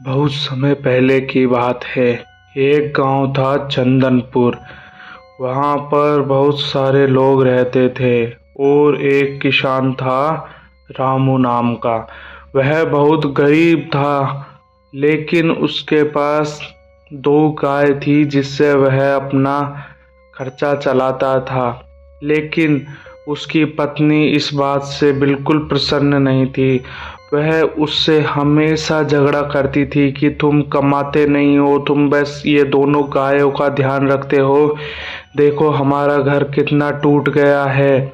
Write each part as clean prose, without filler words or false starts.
बहुत समय पहले की बात है। एक गांव था चंदनपुर। वहां पर बहुत सारे लोग रहते थे और एक किसान था रामू नाम का। वह बहुत गरीब था, लेकिन उसके पास दो गाय थी जिससे वह अपना खर्चा चलाता था। लेकिन उसकी पत्नी इस बात से बिल्कुल प्रसन्न नहीं थी। वह उससे हमेशा झगड़ा करती थी कि तुम कमाते नहीं हो, तुम बस ये दोनों गायों का ध्यान रखते हो। देखो हमारा घर कितना टूट गया है,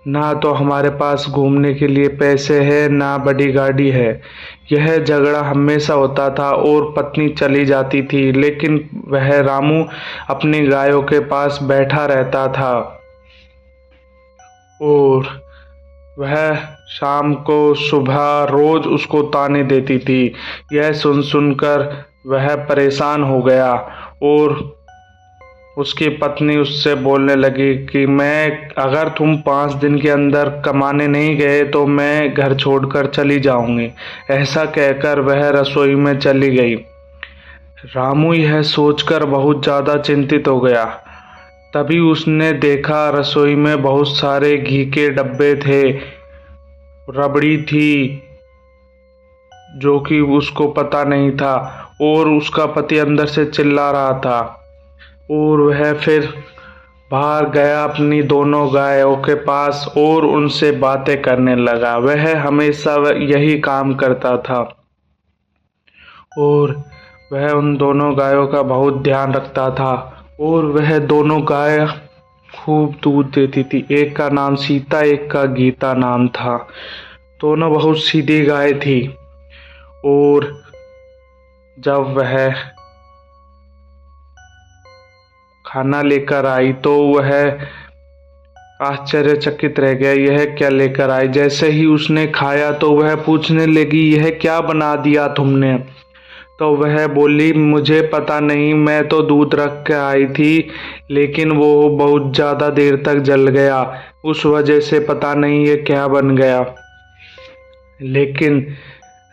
ना तो हमारे पास घूमने के लिए पैसे हैं, ना बड़ी गाड़ी है। यह झगड़ा हमेशा होता था और पत्नी चली जाती थी, लेकिन वह रामू अपनी गायों के पास बैठा रहता था और वह शाम को सुबह रोज उसको ताने देती थी। यह सुन सुनकर वह परेशान हो गया और उसकी पत्नी उससे बोलने लगी कि अगर तुम 5 दिन के अंदर कमाने नहीं गए तो मैं घर छोड़कर चली जाऊंगी। ऐसा कहकर वह रसोई में चली गई। रामू यह सोचकर बहुत ज्यादा चिंतित हो गया। तभी उसने देखा रसोई में बहुत सारे घी के डब्बे थे, रबड़ी थी जो कि उसको पता नहीं था, और उसका पति अंदर से चिल्ला रहा था। और वह फिर बाहर गया अपनी दोनों गायों के पास और उनसे बातें करने लगा। वह हमेशा यही काम करता था और वह उन दोनों गायों का बहुत ध्यान रखता था। और वह दोनों गाय खूब दूध देती थी। एक का नाम सीता, एक का गीता नाम था। दोनों बहुत सीधी गाय थी। और जब वह खाना लेकर आई तो वह आश्चर्यचकित रह गया, यह क्या लेकर आई। जैसे ही उसने खाया तो वह पूछने लगी, यह क्या बना दिया तुमने। तो वह बोली, मुझे पता नहीं, मैं तो दूध रख के आई थी, लेकिन वो बहुत ज़्यादा देर तक जल गया, उस वजह से पता नहीं ये क्या बन गया। लेकिन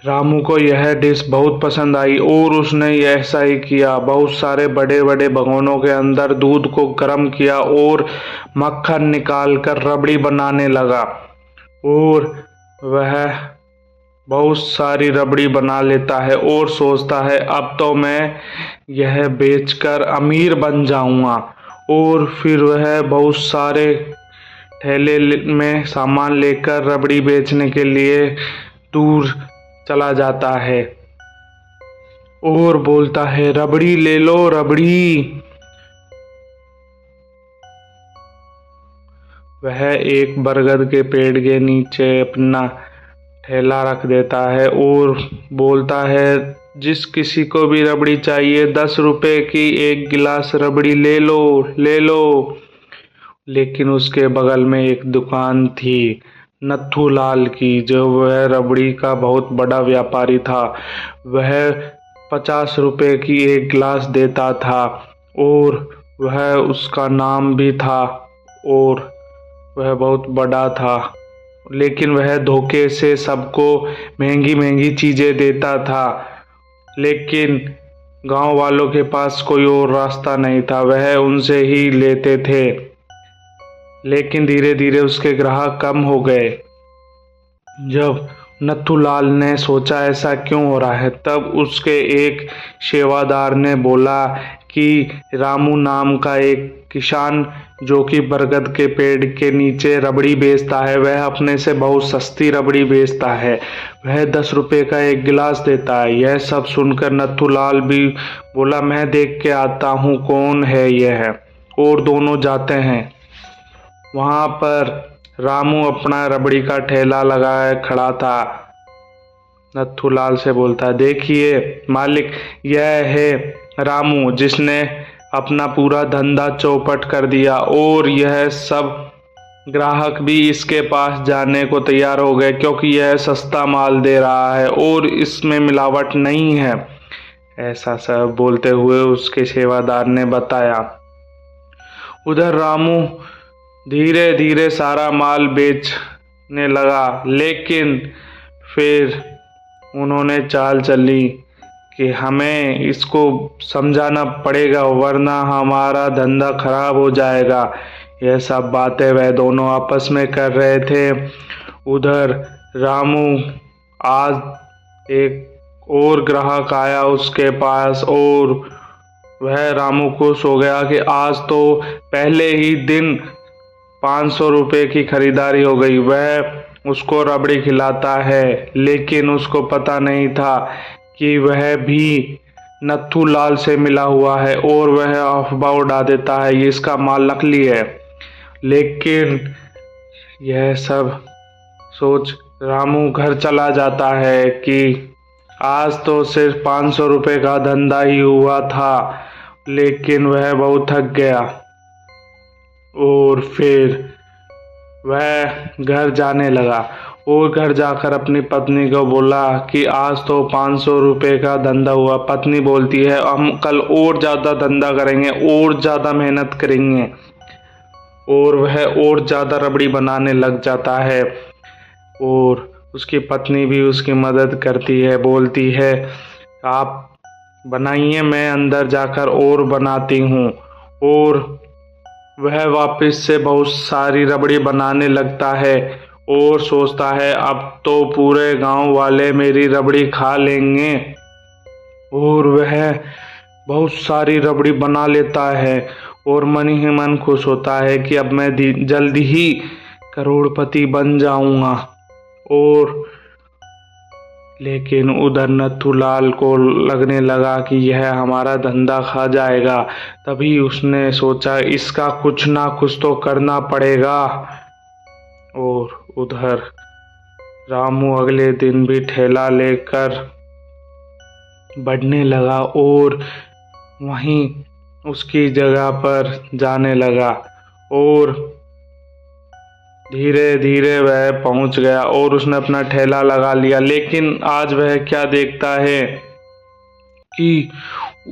रामू को यह डिश बहुत पसंद आई और उसने ऐसा ही किया। बहुत सारे बड़े बड़े भगोनों के अंदर दूध को गर्म किया और मक्खन निकाल कर रबड़ी बनाने लगा। और वह बहुत सारी रबड़ी बना लेता है और सोचता है अब तो मैं यह बेचकर अमीर बन जाऊंगा। और फिर वह बहुत सारे ठेले में सामान लेकर रबड़ी बेचने के लिए दूर चला जाता है और बोलता है, रबड़ी ले लो रबड़ी। वह एक बरगद के पेड़ के नीचे अपना ठेला रख देता है और बोलता है, जिस किसी को भी रबड़ी चाहिए 10 रुपए की एक गिलास रबड़ी ले लो ले लो। लेकिन उसके बगल में एक दुकान थी नथुलाल की, जो वह रबड़ी का बहुत बड़ा व्यापारी था। वह 50 रुपए की एक गिलास देता था और वह उसका नाम भी था और वह बहुत बड़ा था। लेकिन वह धोखे से सबको महंगी महंगी चीज़ें देता था, लेकिन गांव वालों के पास कोई और रास्ता नहीं था, वह उनसे ही लेते थे। लेकिन धीरे धीरे उसके ग्राहक कम हो गए। जब नथुलाल ने सोचा ऐसा क्यों हो रहा है, तब उसके एक सेवादार ने बोला कि रामू नाम का एक किसान जो कि बरगद के पेड़ के नीचे रबड़ी बेचता है, वह अपने से बहुत सस्ती रबड़ी बेचता है, वह 10 रुपए का एक गिलास देता है। यह सब सुनकर नथुलाल भी बोला, मैं देख के आता हूँ कौन है यह। और दोनों जाते हैं। वहां पर रामू अपना रबड़ी का ठेला लगाए खड़ा था। नथुलाल से बोलता है, देखिए मालिक, यह है रामू जिसने अपना पूरा धंधा चौपट कर दिया और यह सब ग्राहक भी इसके पास जाने को तैयार हो गए, क्योंकि यह सस्ता माल दे रहा है और इसमें मिलावट नहीं है। ऐसा सब बोलते हुए उसके सेवादार ने बताया। उधर रामू धीरे धीरे सारा माल बेचने लगा, लेकिन फिर उन्होंने चाल चली कि हमें इसको समझाना पड़ेगा वरना हमारा धंधा खराब हो जाएगा। यह सब बातें वह दोनों आपस में कर रहे थे। उधर रामू आज एक और ग्राहक आया उसके पास और वह रामू खुश हो गया कि आज तो पहले ही दिन 500 रुपये की खरीदारी हो गई। वह उसको रबड़ी खिलाता है, लेकिन उसको पता नहीं था कि वह भी नत्थू लाल से मिला हुआ है और वह अफवाह उड़ा देता है ये इसका माल नकली है। लेकिन यह सब सोच रामू घर चला जाता है कि आज तो सिर्फ 500 रुपये का धंधा ही हुआ था, लेकिन वह बहुत थक गया और फिर वह घर जाने लगा और घर जाकर अपनी पत्नी को बोला कि आज तो 500 रुपये का धंधा हुआ। पत्नी बोलती है हम कल और ज़्यादा धंधा करेंगे और ज़्यादा मेहनत करेंगे और वह और ज़्यादा रबड़ी बनाने लग जाता है और उसकी पत्नी भी उसकी मदद करती है, बोलती है आप बनाइए मैं अंदर जाकर और बनाती हूँ। और वह वापस से बहुत सारी रबड़ी बनाने लगता है और सोचता है अब तो पूरे गांव वाले मेरी रबड़ी खा लेंगे और वह बहुत सारी रबड़ी बना लेता है और मन ही मन खुश होता है कि अब मैं जल्दी ही करोड़पति बन जाऊंगा। और लेकिन उधर नथुलाल को लगने लगा कि यह हमारा धंधा खा जाएगा। तभी उसने सोचा इसका कुछ ना कुछ तो करना पड़ेगा। और उधर रामू अगले दिन भी ठेला लेकर बढ़ने लगा और वहीं उसकी जगह पर जाने लगा और धीरे धीरे वह पहुंच गया और उसने अपना ठेला लगा लिया। लेकिन आज वह क्या देखता है कि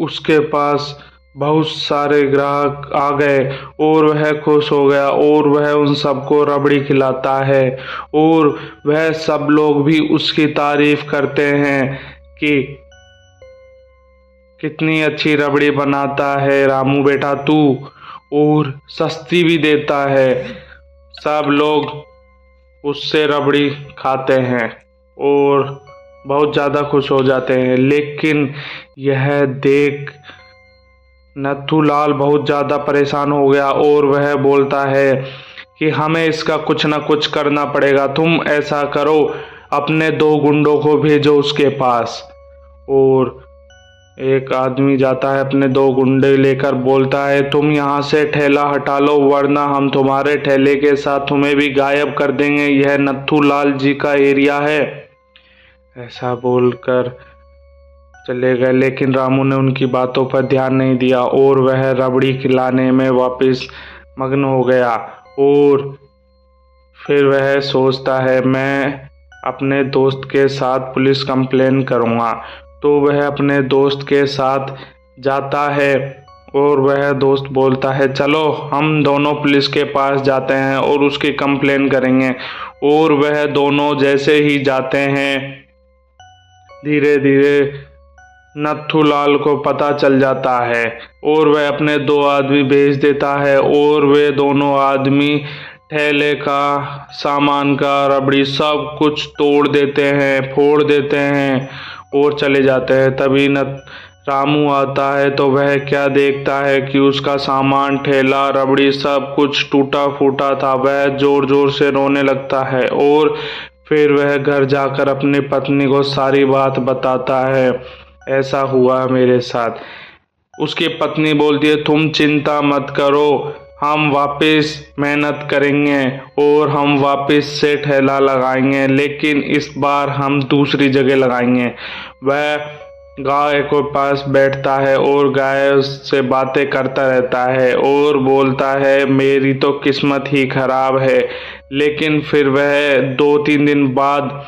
उसके पास बहुत सारे ग्राहक आ गए और वह खुश हो गया और वह उन सबको रबड़ी खिलाता है और वह सब लोग भी उसकी तारीफ करते हैं कि कितनी अच्छी रबड़ी बनाता है रामू बेटा तू, और सस्ती भी देता है। सब लोग उससे रबड़ी खाते हैं और बहुत ज़्यादा खुश हो जाते हैं। लेकिन यह देख नथुलाल बहुत ज़्यादा परेशान हो गया और वह बोलता है कि हमें इसका कुछ ना कुछ करना पड़ेगा। तुम ऐसा करो अपने 2 गुंडों को भेजो उसके पास। और एक आदमी जाता है अपने 2 गुंडे लेकर, बोलता है तुम यहाँ से ठेला हटा लो वरना हम तुम्हारे ठेले के साथ तुम्हें भी गायब कर देंगे, यह नथुलाल जी का एरिया है। ऐसा बोलकर चले गए, लेकिन रामू ने उनकी बातों पर ध्यान नहीं दिया और वह रबड़ी खिलाने में वापस मग्न हो गया। और फिर वह सोचता है मैं अपने दोस्त के साथ पुलिस कंप्लेन करूँगा। तो वह अपने दोस्त के साथ जाता है और वह दोस्त बोलता है चलो हम दोनों पुलिस के पास जाते हैं और उसकी कंप्लेन करेंगे। और वह दोनों जैसे ही जाते हैं धीरे धीरे नथुलाल को पता चल जाता है और वह अपने 2 आदमी भेज देता है और वे दोनों आदमी ठेले का सामान का रबड़ी सब कुछ तोड़ देते हैं, फोड़ देते हैं और चले जाते हैं। तभी रामू आता है तो वह क्या देखता है कि उसका सामान ठेला रबड़ी सब कुछ टूटा फूटा था। वह जोर जोर से रोने लगता है और फिर वह घर जाकर अपनी पत्नी को सारी बात बताता है ऐसा हुआ मेरे साथ। उसकी पत्नी बोलती है तुम चिंता मत करो, हम वापस मेहनत करेंगे और हम वापस से ठेला लगाएंगे, लेकिन इस बार हम दूसरी जगह लगाएंगे। वह गाय के पास बैठता है और गाय से बातें करता रहता है और बोलता है मेरी तो किस्मत ही खराब है। लेकिन फिर वह 2-3 दिन बाद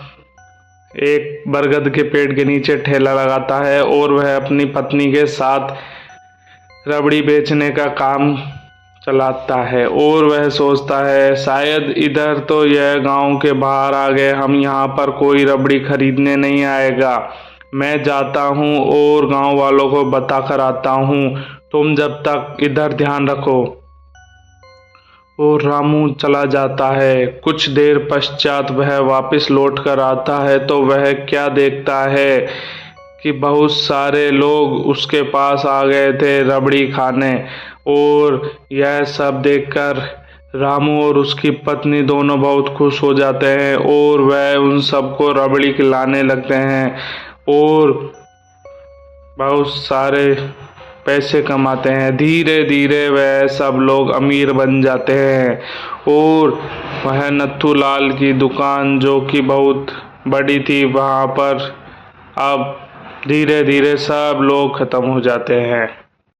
एक बरगद के पेड़ के नीचे ठेला लगाता है और वह अपनी पत्नी के साथ रबड़ी बेचने का काम चलाता है। और वह सोचता है शायद इधर तो यह गांव के बाहर आ गए, हम यहाँ पर कोई रबड़ी खरीदने नहीं आएगा। मैं जाता हूँ और गांव वालों को बता कर आता हूँ, तुम जब तक इधर ध्यान रखो। और रामू चला जाता है। कुछ देर पश्चात वह वापस लौट कर आता है तो वह क्या देखता है कि बहुत सारे लोग उसके पास आ गए थे रबड़ी खाने। और यह सब देखकर रामू और उसकी पत्नी दोनों बहुत खुश हो जाते हैं और वह उन सबको रबड़ी खिलाने लगते हैं और बहुत सारे पैसे कमाते हैं। धीरे धीरे वह सब लोग अमीर बन जाते हैं और वह नथुलाल की दुकान, जो कि बहुत बड़ी थी, वहाँ पर अब धीरे धीरे सब लोग खत्म हो जाते हैं।